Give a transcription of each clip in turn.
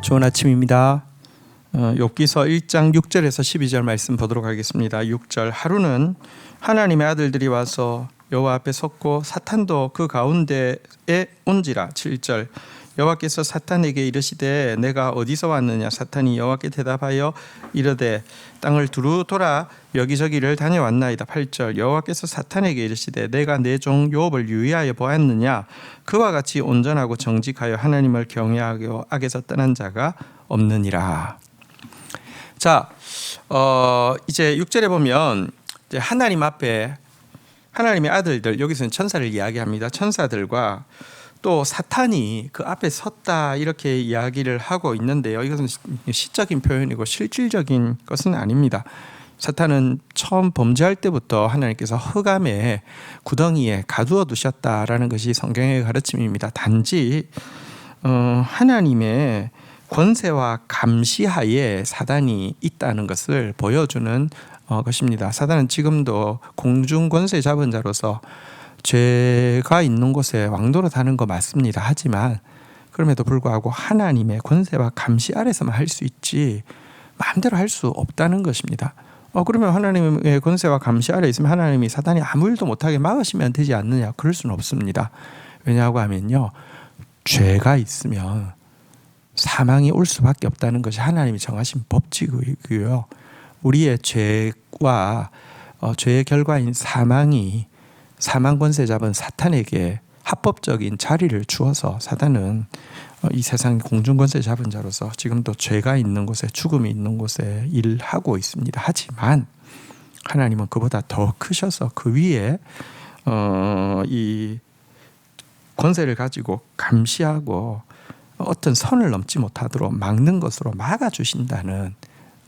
좋은 아침입니다. 욥기서 1장 6절에서 12절 말씀 보도록 하겠습니다. 6절 하루는 하나님의 아들들이 와서 여호와 앞에 섰고 사탄도 그 가운데에 온지라. 7절 여호와께서 사탄에게 이르시되 내가 어디서 왔느냐. 사탄이 여호와께 대답하여 이르되 땅을 두루 돌아 여기저기를 다녀왔나이다. 8절 여호와께서 사탄에게 이르시되 내가 내 종 욥을 유의하여 보았느냐. 그와 같이 온전하고 정직하여 하나님을 경외하고 악에서 떠난 자가 없느니라. 자, 이제 6절에 보면 이제 하나님 앞에 하나님의 아들들, 여기서는 천사를 이야기합니다. 천사들과 또 사탄이 그 앞에 섰다 이렇게 이야기를 하고 있는데요. 이것은 시적인 표현이고 실질적인 것은 아닙니다. 사탄은 처음 범죄할 때부터 하나님께서 흑암의 구덩이에 가두어 두셨다라는 것이 성경의 가르침입니다. 단지 하나님의 권세와 감시하에 사단이 있다는 것을 보여주는 것입니다. 사단은 지금도 공중 권세 잡은 자로서 죄가 있는 곳에 왕노릇하는 거 맞습니다. 하지만 그럼에도 불구하고 하나님의 권세와 감시 아래서만 할 수 있지 마음대로 할 수 없다는 것입니다. 그러면 하나님의 권세와 감시 아래 있으면 하나님이 사단이 아무 일도 못하게 막으시면 되지 않느냐? 그럴 수는 없습니다. 왜냐하고 하면요, 죄가 있으면 사망이 올 수밖에 없다는 것이 하나님이 정하신 법칙이고요. 우리의 죄와 죄의 결과인 사망이 사망 권세 잡은 사탄에게 합법적인 자리를 주어서 사단은 이 세상 공중 권세 잡은 자로서 지금도 죄가 있는 곳에 죽음이 있는 곳에 일하고 있습니다. 하지만 하나님은 그보다 더 크셔서 그 위에 이 권세를 가지고 감시하고 어떤 선을 넘지 못하도록 막는 것으로 막아주신다는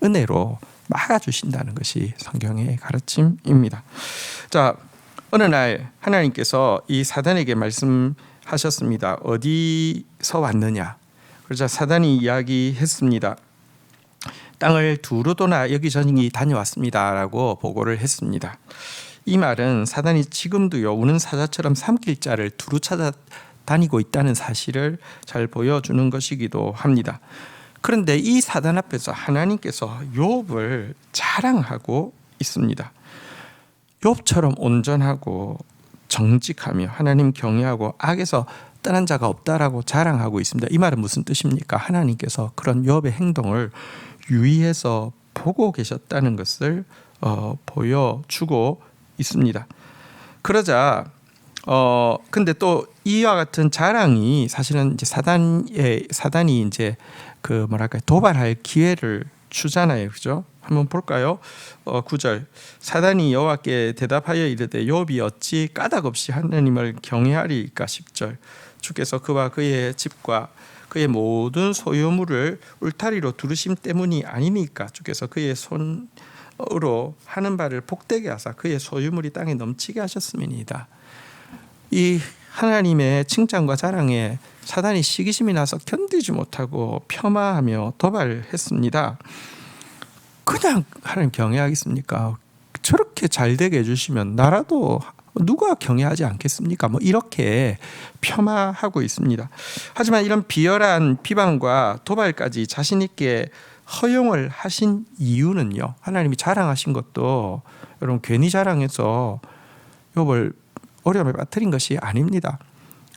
은혜로 막아주신다는 것이 성경의 가르침입니다. 자, 어느 날 하나님께서 이 사단에게 말씀하셨습니다. 어디서 왔느냐? 그러자 사단이 이야기했습니다. 땅을 두루 도나 여기저기 다녀왔습니다 라고 보고를 했습니다. 이 말은 사단이 지금도요 우는 사자처럼 삼킬자를 두루 찾아다니고 있다는 사실을 잘 보여주는 것이기도 합니다. 그런데 이 사단 앞에서 하나님께서 욥을 자랑하고 있습니다. 욥처럼 온전하고 정직하며 하나님 경외하고 악에서 떠난 자가 없다라고 자랑하고 있습니다. 이 말은 무슨 뜻입니까? 하나님께서 그런 욥의 행동을 유의해서 보고 계셨다는 것을 보여주고 있습니다. 그러자 근데 또 이와 같은 자랑이 사실은 이제 사단이 이제 그 도발할 기회를 주잖아요, 그죠? 한번 볼까요? 9절 사단이 여호와께 대답하여 이르되 욥이 어찌 까닭없이 하나님을 경외하리까. 10절 주께서 그와 그의 집과 그의 모든 소유물을 울타리로 두르심 때문이 아니니까. 주께서 그의 손으로 하는 바를 복되게 하사 그의 소유물이 땅에 넘치게 하셨음이니이다. 이 하나님의 칭찬과 자랑에 사단이 시기심이 나서 견디지 못하고 폄하하며 도발했습니다. 그냥 하나님 경외하겠습니까? 저렇게 잘 되게 해주시면 나라도 누가 경외하지 않겠습니까? 이렇게 폄하하고 있습니다. 하지만 이런 비열한 비방과 도발까지 자신 있게 허용을 하신 이유는요, 하나님이 자랑하신 것도 여러분 괜히 자랑해서 욥을 어려움에 빠뜨린 것이 아닙니다.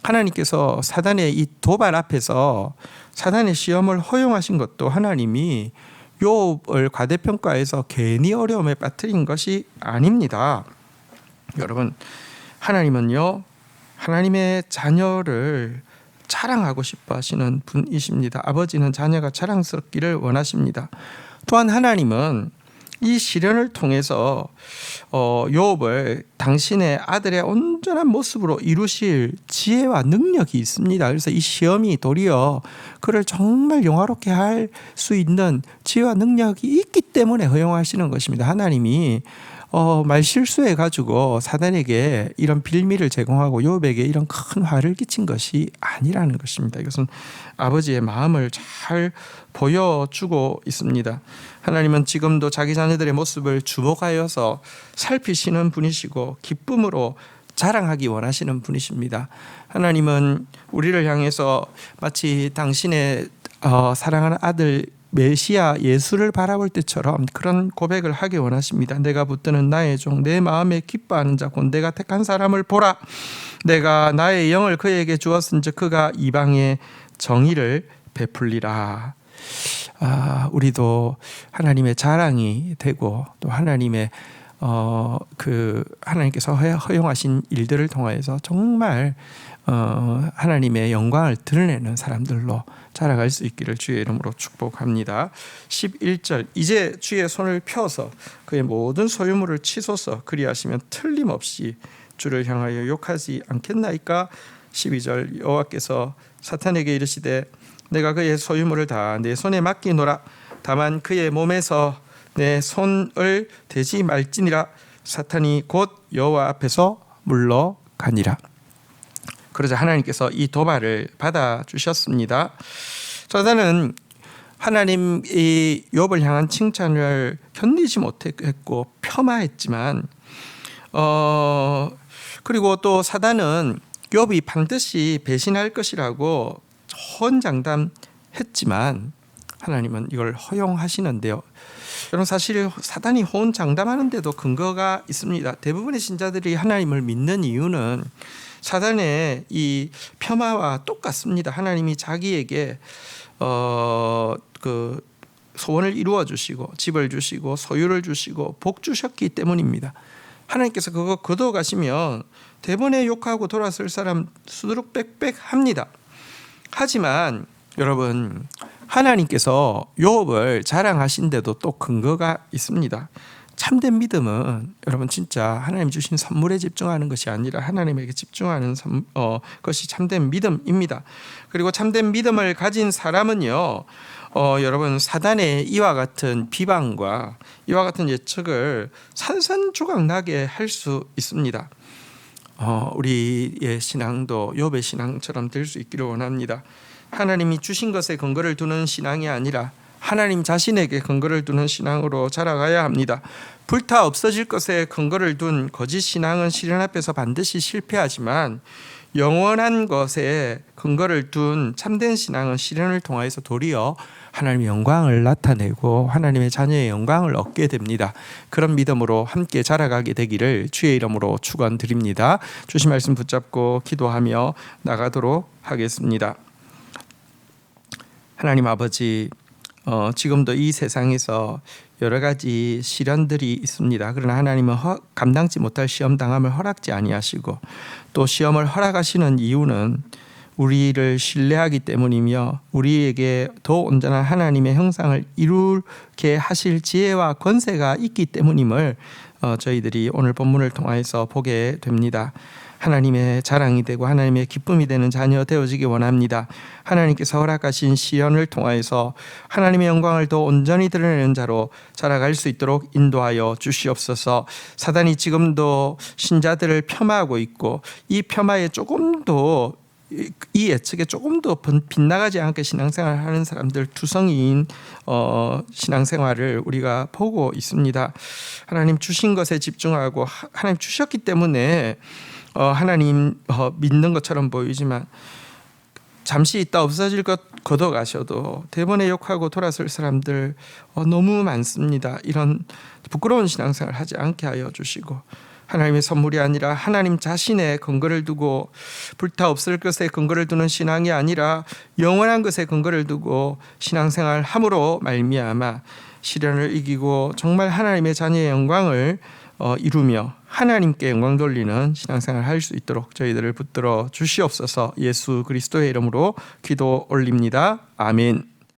하나님께서 사단의 이 도발 앞에서 사단의 시험을 허용하신 것도 하나님이 욥을 과대평가해서 괜히 어려움에 빠뜨린 것이 아닙니다. 여러분, 하나님은요 하나님의 자녀를 자랑하고 싶어 하시는 분이십니다. 아버지는 자녀가 자랑스럽기를 원하십니다. 또한 하나님은 이 시련을 통해서 욥을 당신의 아들의 온전한 모습으로 이루실 지혜와 능력이 있습니다. 그래서 이 시험이 도리어 그를 정말 영화롭게 할 수 있는 지혜와 능력이 있기 때문에 허용하시는 것입니다. 하나님이 말실수해 가지고 사단에게 이런 빌미를 제공하고 욥에게 이런 큰 화를 끼친 것이 아니라는 것입니다. 이것은 아버지의 마음을 잘 보여주고 있습니다. 하나님은 지금도 자기 자녀들의 모습을 주목하여서 살피시는 분이시고 기쁨으로 자랑하기 원하시는 분이십니다. 하나님은 우리를 향해서 마치 당신의 사랑하는 아들 메시아 예수를 바라볼 때처럼 그런 고백을 하기 원하십니다. 내가 붙드는 나의 종, 내 마음에 기뻐하는 자 곧 내가 택한 사람을 보라. 내가 나의 영을 그에게 주었은즉 그가 이방의 정의를 베풀리라. 우리도 하나님의 자랑이 되고 또 하나님의 하나님께서 허용하신 일들을 통하여서 정말 하나님의 영광을 드러내는 사람들로 자라갈 수 있기를 주의 이름으로 축복합니다. 11절 이제 주의 손을 펴서 그의 모든 소유물을 치소서 그리하시면 틀림없이 주를 향하여 욕하지 않겠나이까. 12절 여호와께서 사탄에게 이르시되 내가 그의 소유물을 다 내 손에 맡기노라. 다만 그의 몸에서 내 손을 대지 말지니라. 사탄이 곧 여호와 앞에서 물러가니라. 그러자 하나님께서 이 도발을 받아주셨습니다. 사단은 하나님이 욥을 향한 칭찬을 견디지 못했고 폄하했지만 그리고 또 사단은 욥이 반드시 배신할 것이라고 호언장담했지만 하나님은 이걸 허용하시는데요. 여러분 사실 사단이 호언장담하는데도 근거가 있습니다. 대부분의 신자들이 하나님을 믿는 이유는 사단의 이 폄하와 똑같습니다. 하나님이 자기에게 그 소원을 이루어 주시고 집을 주시고 소유를 주시고 복 주셨기 때문입니다. 하나님께서 그거 거둬가시면 대번에 욕하고 돌아설 사람 수두룩 빽빽합니다. 하지만 여러분 하나님께서 욥을 자랑하신데도 또 근거가 있습니다. 참된 믿음은 여러분 진짜 하나님 주신 선물에 집중하는 것이 아니라 하나님에게 집중하는 것이 참된 믿음입니다. 그리고 참된 믿음을 가진 사람은요, 여러분 사단의 이와 같은 비방과 이와 같은 예측을 산산조각나게 할 수 있습니다. 우리의 신앙도 욥의 신앙처럼 될 수 있기를 원합니다. 하나님이 주신 것에 근거를 두는 신앙이 아니라 하나님 자신에게 근거를 두는 신앙으로 자라가야 합니다. 불타 없어질 것에 근거를 둔 거짓 신앙은 시련 앞에서 반드시 실패하지만 영원한 것에 근거를 둔 참된 신앙은 시련을 통하여서 도리어 하나님의 영광을 나타내고 하나님의 자녀의 영광을 얻게 됩니다. 그런 믿음으로 함께 자라가게 되기를 주의 이름으로 축원드립니다. 주신 말씀 붙잡고 기도하며 나가도록 하겠습니다. 하나님 아버지, 지금도 이 세상에서 여러 가지 시련들이 있습니다. 그러나 하나님은 감당치 못할 시험 당함을 허락지 아니하시고 또 시험을 허락하시는 이유는 우리를 신뢰하기 때문이며 우리에게 더 온전한 하나님의 형상을 이루게 하실 지혜와 권세가 있기 때문임을 저희들이 오늘 본문을 통해서 보게 됩니다. 하나님의 자랑이 되고 하나님의 기쁨이 되는 자녀 되어지기 원합니다. 하나님께서 허락하신 시련을 통하여서 하나님의 영광을 더 온전히 드러내는 자로 자라갈 수 있도록 인도하여 주시옵소서. 사단이 지금도 신자들을 폄하하고 있고 이 폄하에 조금도 이 예측에 조금 더 빗나가지 않게 신앙생활을 하는 사람들 두성이인 신앙생활을 우리가 보고 있습니다. 하나님 주신 것에 집중하고 하나님 주셨기 때문에 하나님 믿는 것처럼 보이지만 잠시 있다 없어질 것 걷어가셔도 대번에 욕하고 돌아설 사람들 너무 많습니다. 이런 부끄러운 신앙생활을 하지 않게 하여 주시고 하나님의 선물이 아니라 하나님 자신의 근거를 두고 불타 없을 것에 근거를 두는 신앙이 아니라 영원한 것에 근거를 두고 신앙생활 함으로 말미암아 시련을 이기고 정말 하나님의 자녀의 영광을 이루며 하나님께 영광 돌리는 신앙생활을 할 수 있도록 저희들을 붙들어 주시옵소서. 예수 그리스도의 이름으로 기도 올립니다. 아멘.